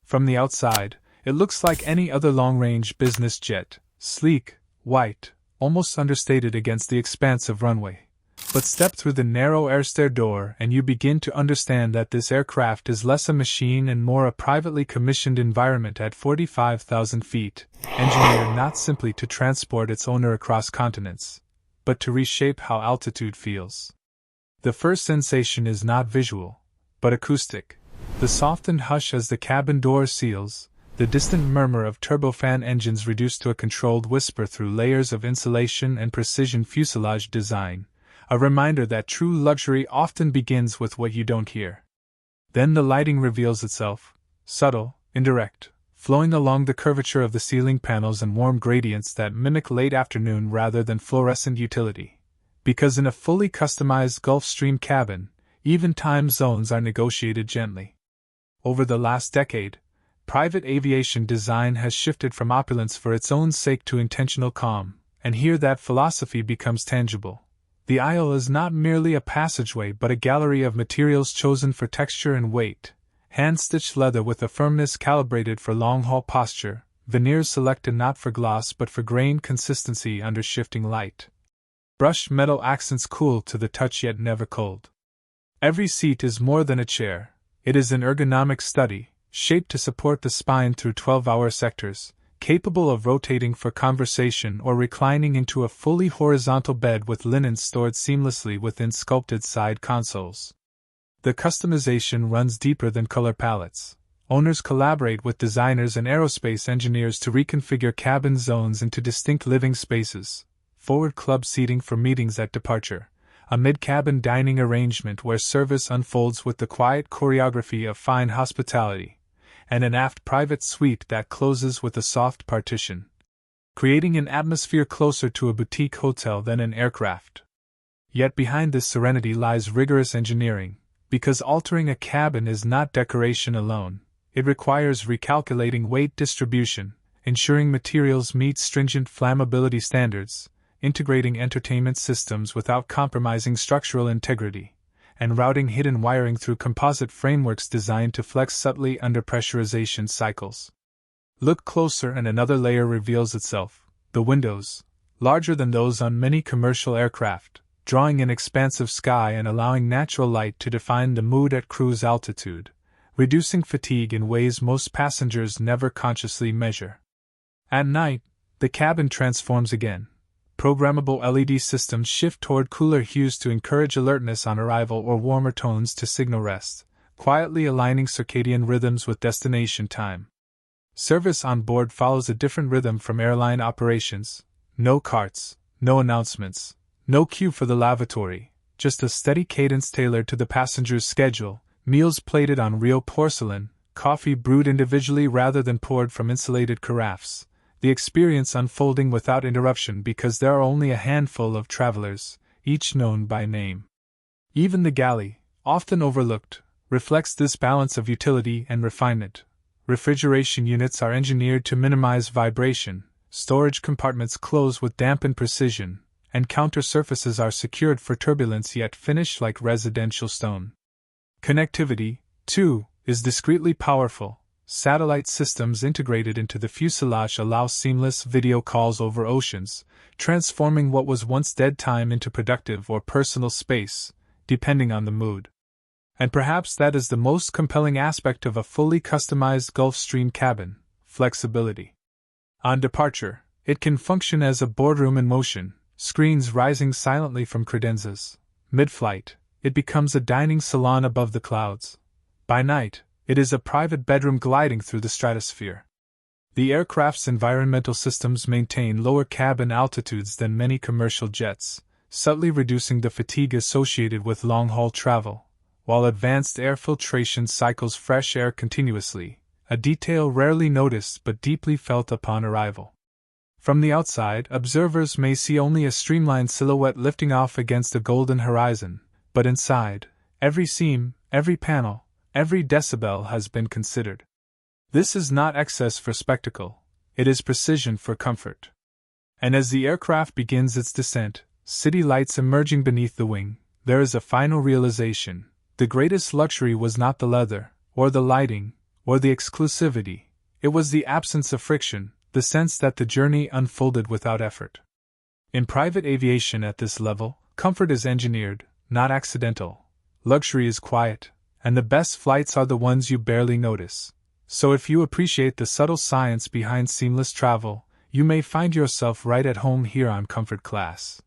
From the outside, it looks like any other long-range business jet, sleek, white, almost understated against the expanse of runway. But step through the narrow airstair door and you begin to understand that this aircraft is less a machine and more a privately commissioned environment at 45,000 feet, engineered not simply to transport its owner across continents, but to reshape how altitude feels. The first sensation is not visual, but acoustic. The softened hush as the cabin door seals, the distant murmur of turbofan engines reduced to a controlled whisper through layers of insulation and precision fuselage design, a reminder that true luxury often begins with what you don't hear. Then the lighting reveals itself, subtle, indirect, flowing along the curvature of the ceiling panels in warm gradients that mimic late afternoon rather than fluorescent utility. Because in a fully customized Gulfstream cabin, even time zones are negotiated gently. Over the last decade, private aviation design has shifted from opulence for its own sake to intentional calm, and here that philosophy becomes tangible. The aisle is not merely a passageway but a gallery of materials chosen for texture and weight, hand-stitched leather with a firmness calibrated for long-haul posture, veneers selected not for gloss but for grain consistency under shifting light. Brushed metal accents cool to the touch yet never cold. Every seat is more than a chair, it is an ergonomic study, shaped to support the spine through 12-hour sectors, capable of rotating for conversation or reclining into a fully horizontal bed with linens stored seamlessly within sculpted side consoles. The customization runs deeper than color palettes. Owners collaborate with designers and aerospace engineers to reconfigure cabin zones into distinct living spaces, forward club seating for meetings at departure, a mid-cabin dining arrangement where service unfolds with the quiet choreography of fine hospitality, and an aft private suite that closes with a soft partition, creating an atmosphere closer to a boutique hotel than an aircraft. Yet behind this serenity lies rigorous engineering, because altering a cabin is not decoration alone, it requires recalculating weight distribution, ensuring materials meet stringent flammability standards, integrating entertainment systems without compromising structural integrity, and routing hidden wiring through composite frameworks designed to flex subtly under pressurization cycles. Look closer and another layer reveals itself: the windows, larger than those on many commercial aircraft, drawing an expansive sky and allowing natural light to define the mood at cruise altitude, reducing fatigue in ways most passengers never consciously measure. At night, the cabin transforms again. Programmable LED systems shift toward cooler hues to encourage alertness on arrival or warmer tones to signal rest, quietly aligning circadian rhythms with destination time. Service on board follows a different rhythm from airline operations. No carts, no announcements, no queue for the lavatory, just a steady cadence tailored to the passenger's schedule, meals plated on real porcelain, coffee brewed individually rather than poured from insulated carafes. The experience unfolding without interruption because there are only a handful of travelers, each known by name. Even the galley, often overlooked, reflects this balance of utility and refinement. Refrigeration units are engineered to minimize vibration, storage compartments close with dampened precision, and counter surfaces are secured for turbulence yet finish like residential stone. Connectivity, too, is discreetly powerful. Satellite systems integrated into the fuselage allow seamless video calls over oceans, transforming what was once dead time into productive or personal space, depending on the mood. And perhaps that is the most compelling aspect of a fully customized Gulfstream cabin: flexibility. On departure, it can function as a boardroom in motion, screens rising silently from credenzas. Mid-flight, it becomes a dining salon above the clouds. By night, it is a private bedroom gliding through the stratosphere. The aircraft's environmental systems maintain lower cabin altitudes than many commercial jets, subtly reducing the fatigue associated with long-haul travel, while advanced air filtration cycles fresh air continuously, a detail rarely noticed but deeply felt upon arrival. From the outside, observers may see only a streamlined silhouette lifting off against a golden horizon, but inside, every seam, every panel, every decibel has been considered. This is not excess for spectacle, it is precision for comfort. And as the aircraft begins its descent, city lights emerging beneath the wing, there is a final realization: the greatest luxury was not the leather, or the lighting, or the exclusivity. It was the absence of friction, the sense that the journey unfolded without effort. In private aviation at this level, comfort is engineered, not accidental. Luxury is quiet, and the best flights are the ones you barely notice. So if you appreciate the subtle science behind seamless travel, you may find yourself right at home here on Comfort Class.